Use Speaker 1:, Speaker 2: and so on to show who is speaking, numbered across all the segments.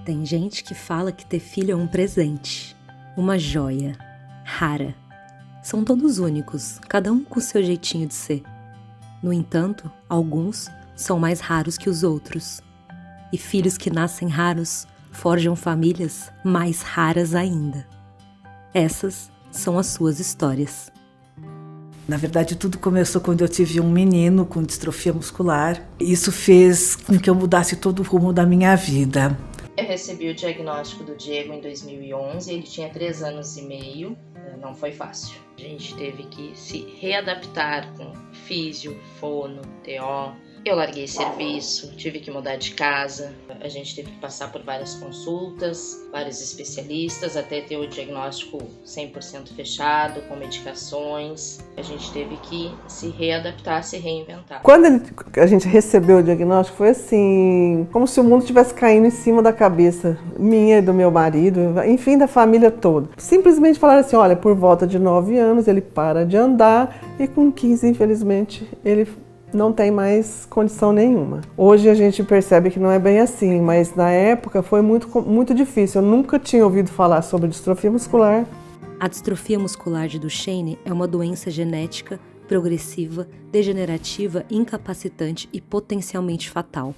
Speaker 1: Tem gente que fala que ter filho é um presente, uma joia, rara. São todos únicos, cada um com seu jeitinho de ser. No entanto, alguns são mais raros que os outros. E filhos que nascem raros forjam famílias mais raras ainda. Essas são as suas histórias.
Speaker 2: Na verdade, tudo começou quando eu tive um menino com distrofia muscular. Isso fez com que eu mudasse todo o rumo da minha vida.
Speaker 3: Eu recebi o diagnóstico do Diego em 2011, ele tinha 3 anos e meio, não foi fácil. A gente teve que se readaptar com físio, fono, TO. Eu larguei serviço, tive que mudar de casa, a gente teve que passar por várias consultas, vários especialistas, até ter o diagnóstico 100% fechado, com medicações. A gente teve que se readaptar, se reinventar.
Speaker 4: Quando a gente recebeu o diagnóstico, foi assim, como se o mundo tivesse caindo em cima da cabeça minha e do meu marido, enfim, da família toda. Simplesmente falaram assim, olha, por volta de 9 anos ele para de andar e com 15, infelizmente, ele não tem mais condição nenhuma. Hoje a gente percebe que não é bem assim, mas na época foi muito difícil. Eu nunca tinha ouvido falar sobre distrofia muscular.
Speaker 1: A distrofia muscular de Duchenne é uma doença genética, progressiva, degenerativa, incapacitante e potencialmente fatal.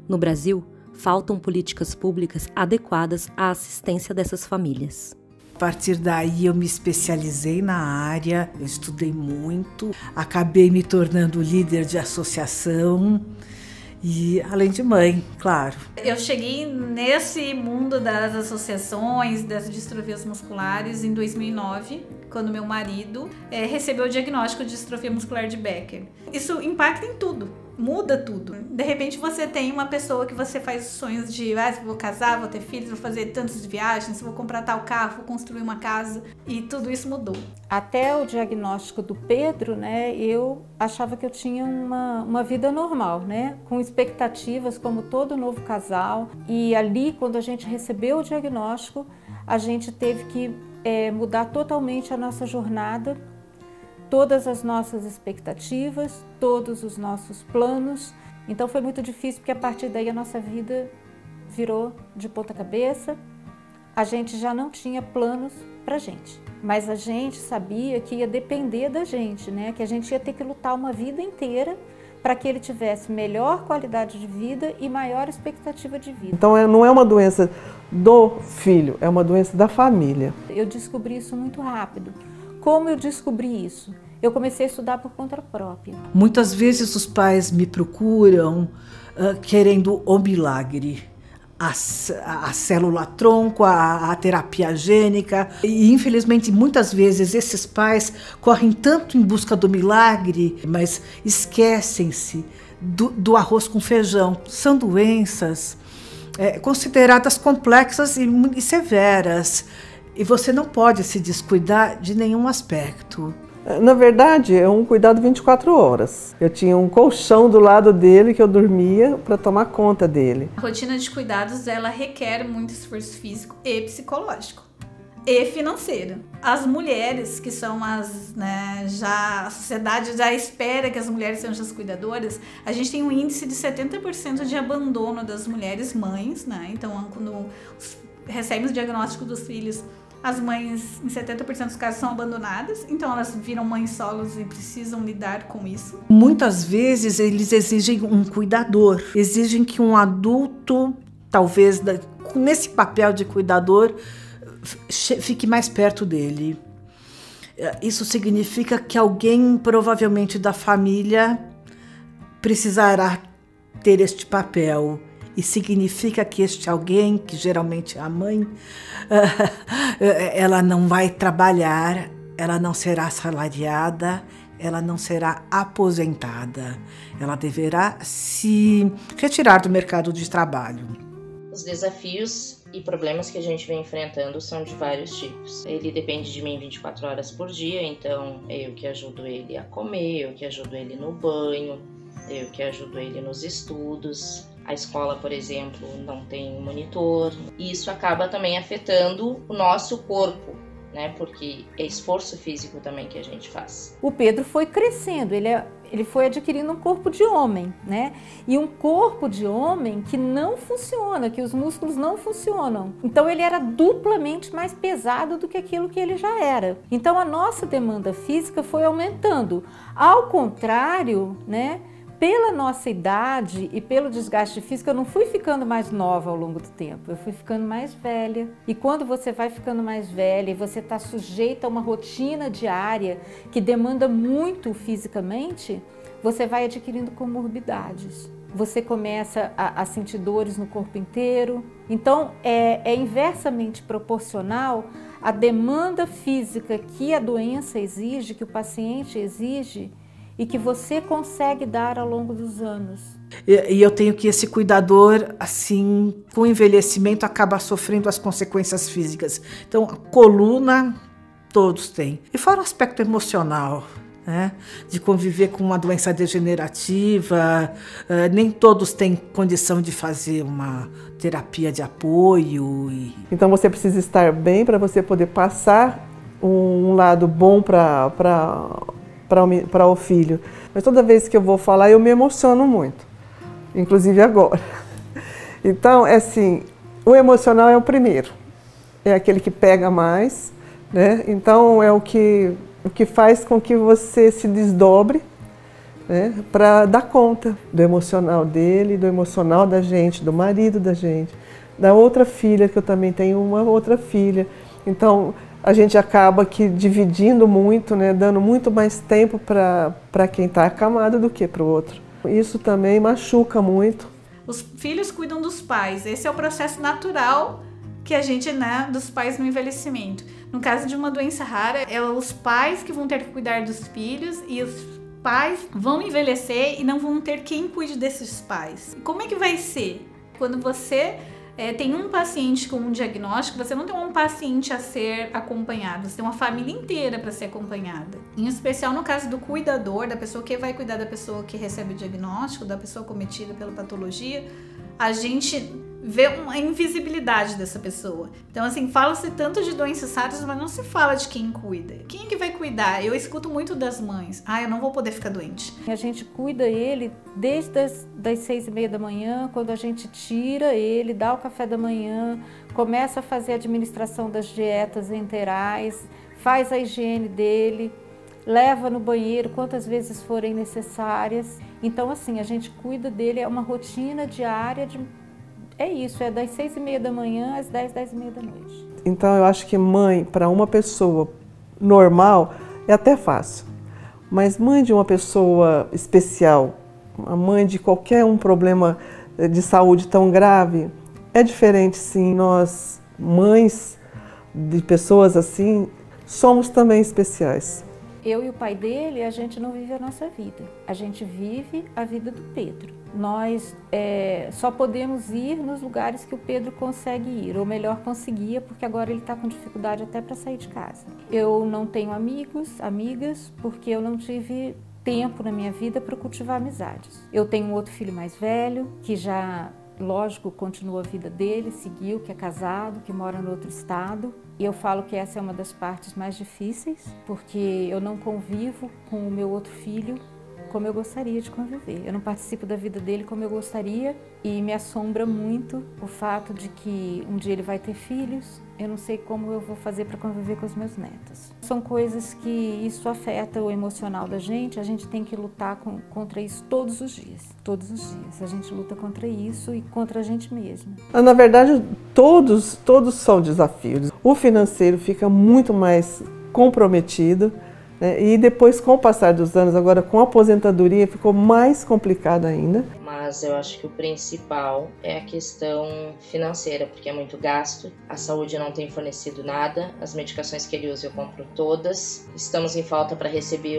Speaker 1: No Brasil, faltam políticas públicas adequadas à assistência dessas famílias.
Speaker 2: A partir daí eu me especializei na área, eu estudei muito, acabei me tornando líder de associação e além de mãe, claro.
Speaker 5: Eu cheguei nesse mundo das associações, das distrofias musculares em 2009, quando meu marido recebeu o diagnóstico de distrofia muscular de Becker. Isso impacta em tudo. Muda tudo. De repente você tem uma pessoa que você faz sonhos de vou casar, vou ter filhos, vou fazer tantas viagens, vou comprar tal carro, vou construir uma casa, e tudo isso mudou.
Speaker 6: Até o diagnóstico do Pedro, né, eu achava que eu tinha uma vida normal, né, com expectativas como todo novo casal, e ali quando a gente recebeu o diagnóstico, a gente teve que mudar totalmente a nossa jornada, todas as nossas expectativas, todos os nossos planos. Então foi muito difícil porque a partir daí a nossa vida virou de ponta cabeça. A gente já não tinha planos pra gente, mas a gente sabia que ia depender da gente, né? Que a gente ia ter que lutar uma vida inteira para que ele tivesse melhor qualidade de vida e maior expectativa de vida.
Speaker 4: Então não é uma doença do filho, é uma doença da família.
Speaker 6: Eu descobri isso muito rápido. Como eu descobri isso? Eu comecei a estudar por conta própria.
Speaker 2: Muitas vezes os pais me procuram querendo o milagre. A célula-tronco, a terapia gênica. E infelizmente muitas vezes esses pais correm tanto em busca do milagre, mas esquecem-se do arroz com feijão. São doenças consideradas complexas e severas. E você não pode se descuidar de nenhum aspecto.
Speaker 4: Na verdade, é um cuidado 24 horas. Eu tinha um colchão do lado dele que eu dormia para tomar conta dele.
Speaker 5: A rotina de cuidados, ela requer muito esforço físico e psicológico. E financeiro. As mulheres, que são a sociedade já espera que as mulheres sejam as cuidadoras, a gente tem um índice de 70% de abandono das mulheres mães, né? Então, quando recebem o diagnóstico dos filhos, as mães, em 70% dos casos, são abandonadas, então elas viram mães solos e precisam lidar com isso.
Speaker 2: Muitas vezes eles exigem um cuidador, exigem que um adulto, talvez nesse papel de cuidador, fique mais perto dele. Isso significa que alguém, provavelmente da família, precisará ter este papel. E significa que este alguém, que geralmente é a mãe, ela não vai trabalhar, ela não será assalariada, ela não será aposentada. Ela deverá se retirar do mercado de trabalho.
Speaker 3: Os desafios e problemas que a gente vem enfrentando são de vários tipos. Ele depende de mim 24 horas por dia, então eu que ajudo ele a comer, eu que ajudo ele no banho, eu que ajudo ele nos estudos. A escola, por exemplo, não tem monitor. E isso acaba também afetando o nosso corpo, né? Porque é esforço físico também que a gente faz.
Speaker 6: O Pedro foi crescendo, ele ele foi adquirindo um corpo de homem, né? E um corpo de homem que não funciona, que os músculos não funcionam. Então ele era duplamente mais pesado do que aquilo que ele já era. Então a nossa demanda física foi aumentando. Ao contrário, né? Pela nossa idade e pelo desgaste físico, eu não fui ficando mais nova ao longo do tempo, eu fui ficando mais velha. E quando você vai ficando mais velha e você está sujeita a uma rotina diária que demanda muito fisicamente, você vai adquirindo comorbidades. Você começa a sentir dores no corpo inteiro. Então, é inversamente proporcional à demanda física que a doença exige, que o paciente exige, e que você consegue dar ao longo dos anos.
Speaker 2: E eu tenho que esse cuidador, assim, com o envelhecimento, acaba sofrendo as consequências físicas. Então, a coluna, todos têm. E fora o aspecto emocional, né? De conviver com uma doença degenerativa, nem todos têm condição de fazer uma terapia de apoio.
Speaker 4: Então, você precisa estar bem para você poder passar um lado bom para o filho. Mas toda vez que eu vou falar, eu me emociono muito, inclusive agora. Então, é assim, o emocional é o primeiro, é aquele que pega mais, né? Então, é o que faz com que você se desdobre, né? Para dar conta do emocional dele, do emocional da gente, do marido da gente, da outra filha, que eu também tenho uma outra filha. Então, a gente acaba que dividindo muito, né, dando muito mais tempo para quem está acamado do que para o outro. Isso também machuca muito.
Speaker 5: Os filhos cuidam dos pais. Esse é o processo natural que a gente, né, dos pais no envelhecimento. No caso de uma doença rara, é os pais que vão ter que cuidar dos filhos e os pais vão envelhecer e não vão ter quem cuide desses pais. E como é que vai ser? Quando você tem um paciente com um diagnóstico, você não tem um paciente a ser acompanhado, você tem uma família inteira para ser acompanhada. Em especial no caso do cuidador, da pessoa que vai cuidar da pessoa que recebe o diagnóstico, da pessoa cometida pela patologia, a gente vê uma invisibilidade dessa pessoa. Então, assim, fala-se tanto de doenças raras, mas não se fala de quem cuida. Quem é que vai cuidar? Eu escuto muito das mães. Eu não vou poder ficar doente.
Speaker 6: A gente cuida ele desde das 6h30 da manhã, quando a gente tira ele, dá o café da manhã, começa a fazer a administração das dietas enterais, faz a higiene dele, leva no banheiro quantas vezes forem necessárias. Então, assim, a gente cuida dele, é uma rotina diária é isso, é das 6h30 da manhã às 10h30 da noite.
Speaker 4: Então eu acho que mãe, para uma pessoa normal, é até fácil. Mas mãe de uma pessoa especial, a mãe de qualquer problema de saúde tão grave, é diferente sim. Nós, mães de pessoas assim, somos também especiais.
Speaker 6: Eu e o pai dele, a gente não vive a nossa vida. A gente vive a vida do Pedro. Nós só podemos ir nos lugares que o Pedro consegue ir, ou melhor, conseguia, porque agora ele está com dificuldade até para sair de casa. Eu não tenho amigos, amigas, porque eu não tive tempo na minha vida para cultivar amizades. Eu tenho um outro filho mais velho, que já, lógico, continua a vida dele, seguiu, que é casado, que mora no outro estado. E eu falo que essa é uma das partes mais difíceis, porque eu não convivo com o meu outro filho como eu gostaria de conviver. Eu não participo da vida dele como eu gostaria e me assombra muito o fato de que um dia ele vai ter filhos, eu não sei como eu vou fazer para conviver com os meus netos. São coisas que isso afeta o emocional da gente, a gente tem que lutar contra isso todos os dias. Todos os dias a gente luta contra isso e contra a gente mesma.
Speaker 4: Na verdade, todos são desafios. O financeiro fica muito mais comprometido, né? E depois, com o passar dos anos, agora com a aposentadoria, ficou mais complicado ainda.
Speaker 3: Mas eu acho que o principal é a questão financeira, porque é muito gasto, a saúde não tem fornecido nada, as medicações que ele usa eu compro todas, estamos em falta para receber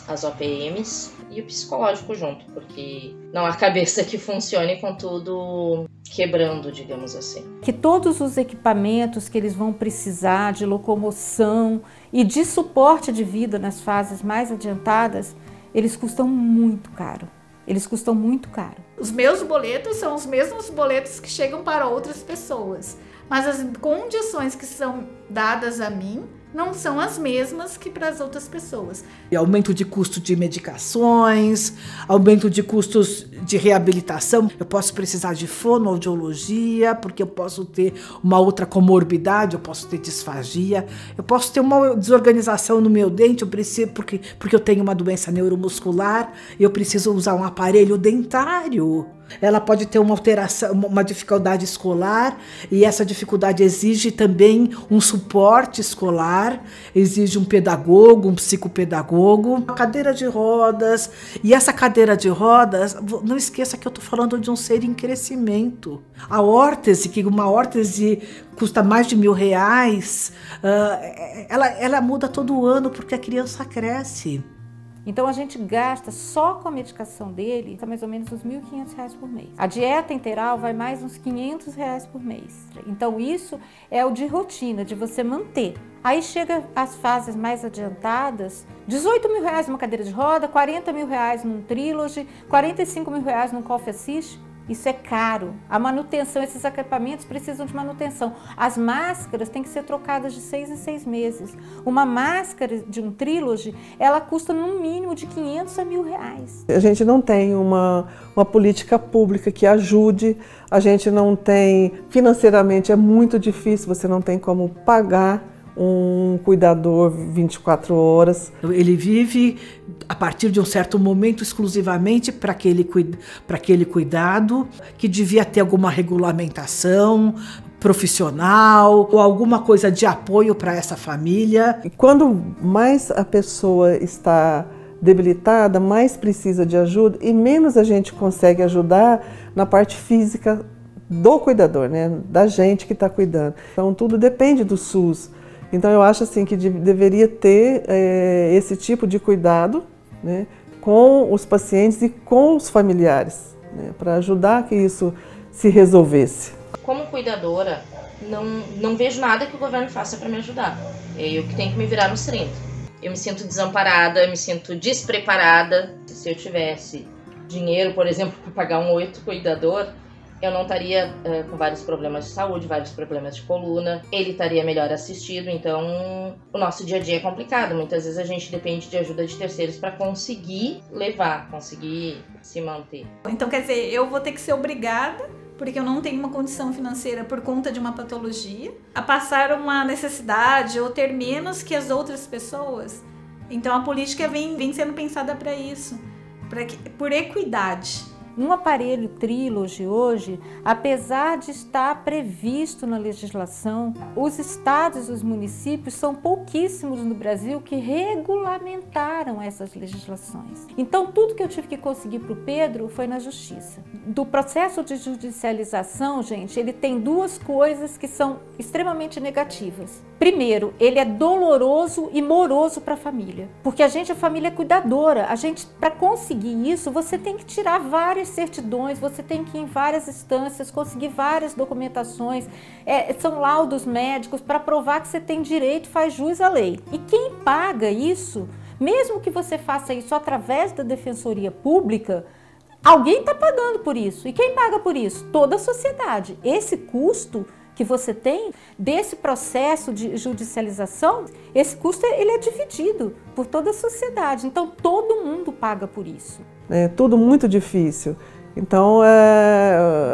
Speaker 3: as OPMs e o psicológico junto, porque não há cabeça que funcione com tudo quebrando, digamos assim.
Speaker 6: Que todos os equipamentos que eles vão precisar de locomoção e de suporte de vida nas fases mais adiantadas, eles custam muito caro. Eles custam muito caro.
Speaker 5: Os meus boletos são os mesmos boletos que chegam para outras pessoas, mas as condições que são dadas a mim não são as mesmas que para as outras pessoas.
Speaker 2: E aumento de custo de medicações, aumento de custos de reabilitação. Eu posso precisar de fonoaudiologia, porque eu posso ter uma outra comorbidade, eu posso ter disfagia, eu posso ter uma desorganização no meu dente, eu preciso, porque eu tenho uma doença neuromuscular, eu preciso usar um aparelho dentário. Ela pode ter uma alteração, uma dificuldade escolar, e essa dificuldade exige também um suporte escolar, exige um pedagogo, um psicopedagogo, uma cadeira de rodas. E essa cadeira de rodas, não esqueça que eu estou falando de um ser em crescimento. A órtese, que uma órtese custa mais de R$1.000, ela muda todo ano porque a criança cresce.
Speaker 6: Então a gente gasta só com a medicação dele mais ou menos uns R$1.500 por mês. A dieta integral vai mais uns R$500 por mês. Então isso é o de rotina, de você manter. Aí chega as fases mais adiantadas, R$18.000 numa cadeira de roda, R$40.000 num Trilogy, R$45.000 num Coffee Assist. Isso é caro. A manutenção, esses equipamentos precisam de manutenção. As máscaras têm que ser trocadas de 6 em 6 meses. Uma máscara de um Trilogy, ela custa no mínimo de R$500 a R$1.000.
Speaker 4: A gente não tem uma política pública que ajude, a gente não tem, financeiramente é muito difícil, você não tem como pagar um cuidador 24 horas.
Speaker 2: Ele vive, a partir de um certo momento, exclusivamente para aquele cuidado, que devia ter alguma regulamentação profissional ou alguma coisa de apoio para essa família.
Speaker 4: E quando mais a pessoa está debilitada, mais precisa de ajuda e menos a gente consegue ajudar na parte física do cuidador, né? Da gente que está cuidando. Então tudo depende do SUS. Então eu acho assim que deveria ter esse tipo de cuidado, né, com os pacientes e com os familiares, né, para ajudar que isso se resolvesse.
Speaker 3: Como cuidadora, não vejo nada que o governo faça para me ajudar. É eu que tenho que me virar nos 30. Eu me sinto desamparada, eu me sinto despreparada. Se eu tivesse dinheiro, por exemplo, para pagar um 8 cuidador, eu não estaria com vários problemas de saúde, vários problemas de coluna, ele estaria melhor assistido, então o nosso dia a dia é complicado. Muitas vezes a gente depende de ajuda de terceiros para conseguir levar, conseguir se manter.
Speaker 5: Então quer dizer, eu vou ter que ser obrigada, porque eu não tenho uma condição financeira por conta de uma patologia, a passar uma necessidade ou ter menos que as outras pessoas. Então a política vem sendo pensada para isso, por equidade.
Speaker 6: Um aparelho Trilogy hoje, apesar de estar previsto na legislação, os estados e os municípios são pouquíssimos no Brasil que regulamentaram essas legislações. Então tudo que eu tive que conseguir para o Pedro foi na justiça. Do processo de judicialização, gente, ele tem duas coisas que são extremamente negativas. Primeiro, ele é doloroso e moroso para a família, porque a família é cuidadora. Para conseguir isso, você tem que tirar várias certidões, você tem que ir em várias instâncias, conseguir várias documentações, são laudos médicos para provar que você tem direito, faz jus à lei. E quem paga isso, mesmo que você faça isso através da Defensoria Pública, alguém está pagando por isso. E quem paga por isso? Toda a sociedade. Esse custo que você tem desse processo de judicialização, esse custo ele é dividido por toda a sociedade. Então todo mundo paga por isso.
Speaker 4: É tudo muito difícil. Então,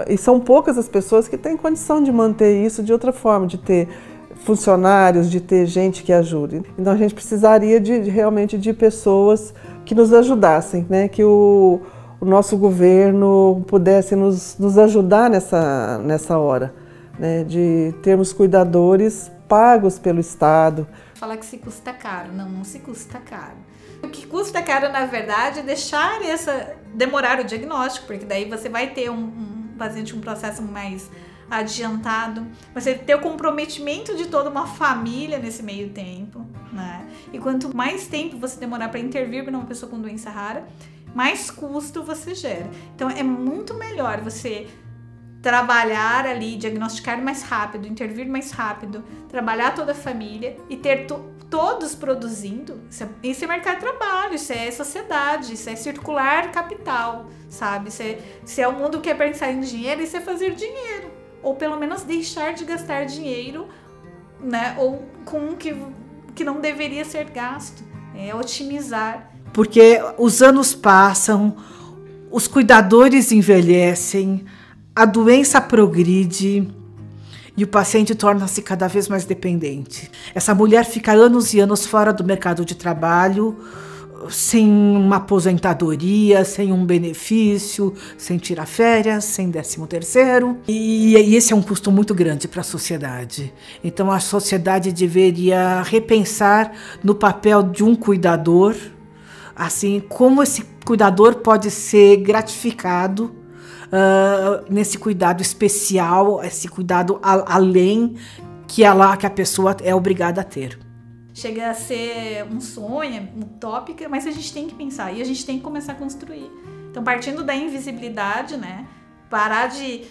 Speaker 4: e são poucas as pessoas que têm condição de manter isso de outra forma, de ter funcionários, de ter gente que ajude. Então a gente precisaria realmente de pessoas que nos ajudassem, né? Que o nosso governo pudesse nos ajudar nessa hora, né, de termos cuidadores pagos pelo Estado.
Speaker 5: Falar que se custa caro, não se custa caro. O que custa caro, na verdade, é demorar o diagnóstico, porque daí você vai ter um paciente um processo mais adiantado, você ter o comprometimento de toda uma família nesse meio tempo, né? E quanto mais tempo você demorar para intervir numa pessoa com doença rara, mais custo você gera. Então é muito melhor você trabalhar ali, diagnosticar mais rápido, intervir mais rápido, trabalhar toda a família e ter todos produzindo. Isso é mercado de trabalho, isso é sociedade, isso é circular capital, sabe? Se é o mundo que quer pensar em dinheiro, isso é fazer dinheiro. Ou pelo menos deixar de gastar dinheiro, né? Ou com que não deveria ser gasto, é otimizar.
Speaker 2: Porque os anos passam, os cuidadores envelhecem, a doença progride e o paciente torna-se cada vez mais dependente. Essa mulher fica anos e anos fora do mercado de trabalho, sem uma aposentadoria, sem um benefício, sem tirar férias, sem 13º. E esse é um custo muito grande para a sociedade. Então a sociedade deveria repensar no papel de um cuidador, assim, como esse cuidador pode ser gratificado nesse cuidado especial, esse cuidado além que a pessoa é obrigada a ter.
Speaker 5: Chega a ser um sonho, utópica, mas a gente tem que pensar e a gente tem que começar a construir. Então, partindo da invisibilidade, né? Parar de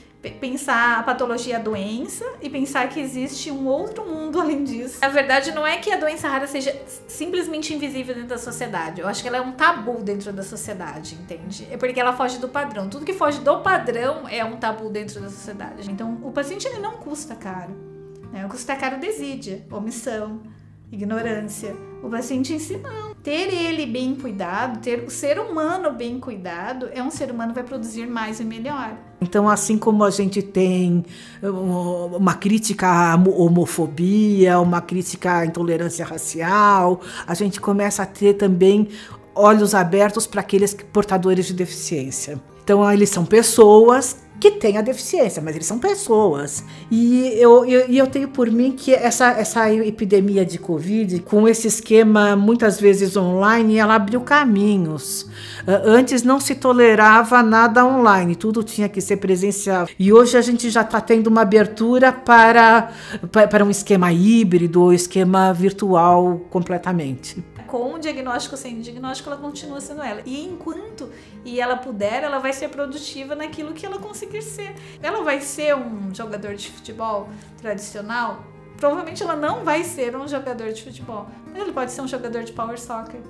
Speaker 5: pensar a patologia, a doença, e pensar que existe um outro mundo além disso. A verdade não é que a doença rara seja simplesmente invisível dentro da sociedade. Eu acho que ela é um tabu dentro da sociedade, entende? É porque ela foge do padrão. Tudo que foge do padrão é um tabu dentro da sociedade. Então, o paciente ele não custa caro, né? O custa caro desídia, omissão, ignorância. O paciente em si não. Ter ele bem cuidado, ter o ser humano bem cuidado, um ser humano que vai produzir mais e melhor.
Speaker 2: Então, assim como a gente tem uma crítica à homofobia, uma crítica à intolerância racial, a gente começa a ter também olhos abertos para aqueles portadores de deficiência. Então, eles são pessoas que têm a deficiência, mas eles são pessoas. E eu tenho por mim que essa epidemia de Covid, com esse esquema muitas vezes online, ela abriu caminhos. Antes não se tolerava nada online, tudo tinha que ser presencial. E hoje a gente já está tendo uma abertura para um esquema híbrido ou esquema virtual completamente.
Speaker 5: Com o diagnóstico, sem diagnóstico, ela continua sendo ela. E enquanto ela puder, ela vai ser produtiva naquilo que ela conseguir ser. Ela vai ser um jogador de futebol tradicional? Provavelmente ela não vai ser um jogador de futebol. Mas ele pode ser um jogador de power soccer.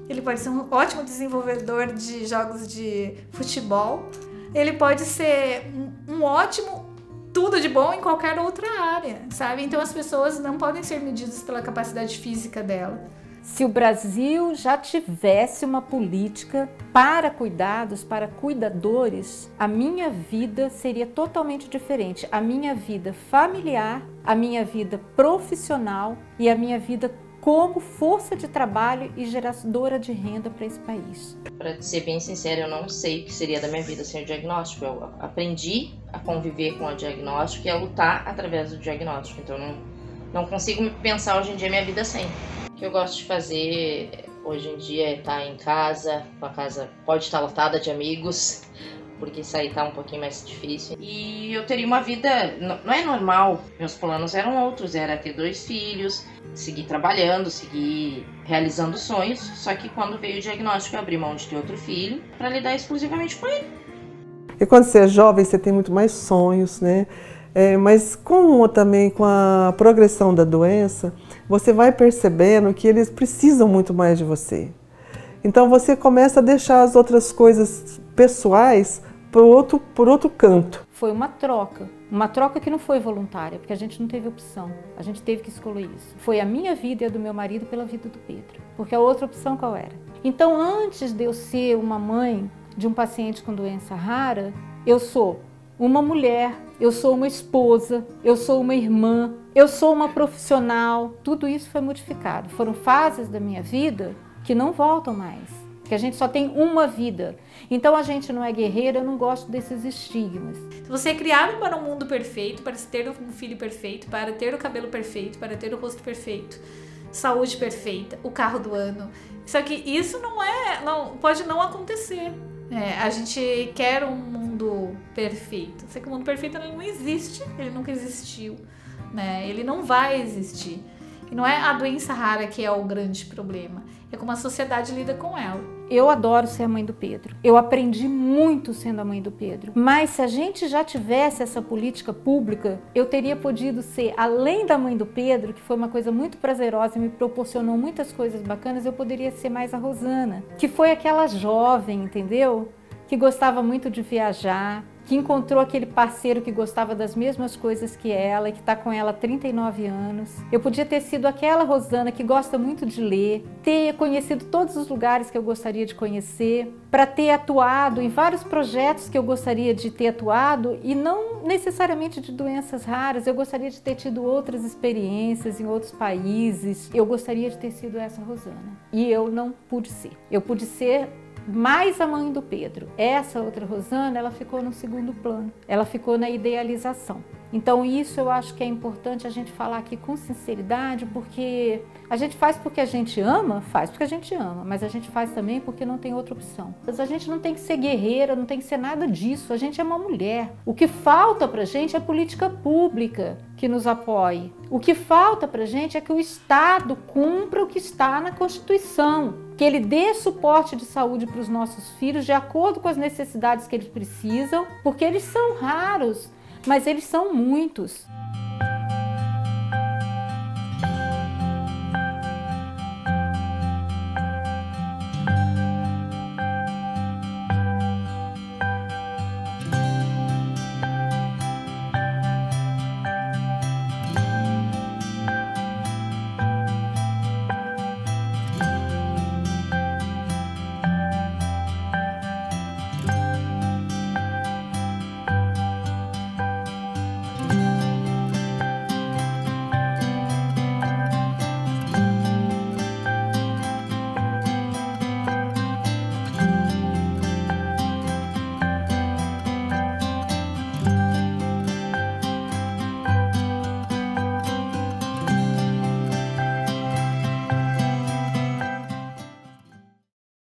Speaker 5: Ele pode ser um ótimo desenvolvedor de jogos de futebol. Ele pode ser um ótimo tudo de bom em qualquer outra área, sabe? Então as pessoas não podem ser medidas pela capacidade física dela.
Speaker 6: Se o Brasil já tivesse uma política para cuidados, para cuidadores, a minha vida seria totalmente diferente. A minha vida familiar, a minha vida profissional e a minha vida como força de trabalho e geradora de renda para esse país.
Speaker 3: Para ser bem sincera, eu não sei o que seria da minha vida sem o diagnóstico. Eu aprendi a conviver com o diagnóstico e a lutar através do diagnóstico. Então não consigo pensar hoje em dia minha vida sem. O que eu gosto de fazer hoje em dia é estar em casa, a casa pode estar lotada de amigos, porque sair tá um pouquinho mais difícil. E eu teria uma vida, não é normal, meus planos eram outros, era ter 2 filhos, seguir trabalhando, seguir realizando sonhos, só que quando veio o diagnóstico eu abri mão de ter outro filho para lidar exclusivamente com ele.
Speaker 4: E quando você é jovem, você tem muito mais sonhos, né? Mas também com a progressão da doença, você vai percebendo que eles precisam muito mais de você. Então você começa a deixar as outras coisas pessoais por outro canto.
Speaker 6: Foi uma troca que não foi voluntária, porque a gente não teve opção, a gente teve que escolher isso. Foi a minha vida e a do meu marido pela vida do Pedro, porque a outra opção qual era? Então antes de eu ser uma mãe de um paciente com doença rara, eu sou uma mulher, eu sou uma esposa, eu sou uma irmã, eu sou uma profissional. Tudo isso foi modificado. Foram fases da minha vida que não voltam mais, que a gente só tem uma vida. Então a gente não é guerreira, eu não gosto desses estigmas.
Speaker 5: Você é criado para um mundo perfeito, para ter um filho perfeito, para ter o cabelo perfeito, para ter o rosto perfeito, saúde perfeita, o carro do ano. Só que isso pode não acontecer. A gente quer um mundo perfeito. Só que o mundo perfeito ele não existe, ele nunca existiu, né? Ele não vai existir. E não é a doença rara que é o grande problema, é como a sociedade lida com ela.
Speaker 6: Eu adoro ser a mãe do Pedro. Eu aprendi muito sendo a mãe do Pedro. Mas se a gente já tivesse essa política pública, eu teria podido ser, além da mãe do Pedro, que foi uma coisa muito prazerosa e me proporcionou muitas coisas bacanas, eu poderia ser mais a Rosana, que foi aquela jovem, entendeu? Que gostava muito de viajar, que encontrou aquele parceiro que gostava das mesmas coisas que ela e que está com ela há 39 anos. Eu podia ter sido aquela Rosana que gosta muito de ler, ter conhecido todos os lugares que eu gostaria de conhecer, para ter atuado em vários projetos que eu gostaria de ter atuado e não necessariamente de doenças raras. Eu gostaria de ter tido outras experiências em outros países. Eu gostaria de ter sido essa Rosana. E eu não pude ser. Eu pude ser mais a mãe do Pedro. Essa outra Rosana, ela ficou no segundo plano. Ela ficou na idealização. Então isso eu acho que é importante a gente falar aqui com sinceridade, porque a gente faz porque a gente ama, mas a gente faz também porque não tem outra opção. Mas a gente não tem que ser guerreira, não tem que ser nada disso, a gente é uma mulher. O que falta pra gente é política pública que nos apoie. O que falta pra gente é que o Estado cumpra o que está na Constituição, que ele dê suporte de saúde para os nossos filhos de acordo com as necessidades que eles precisam, porque eles são raros, mas eles são muitos.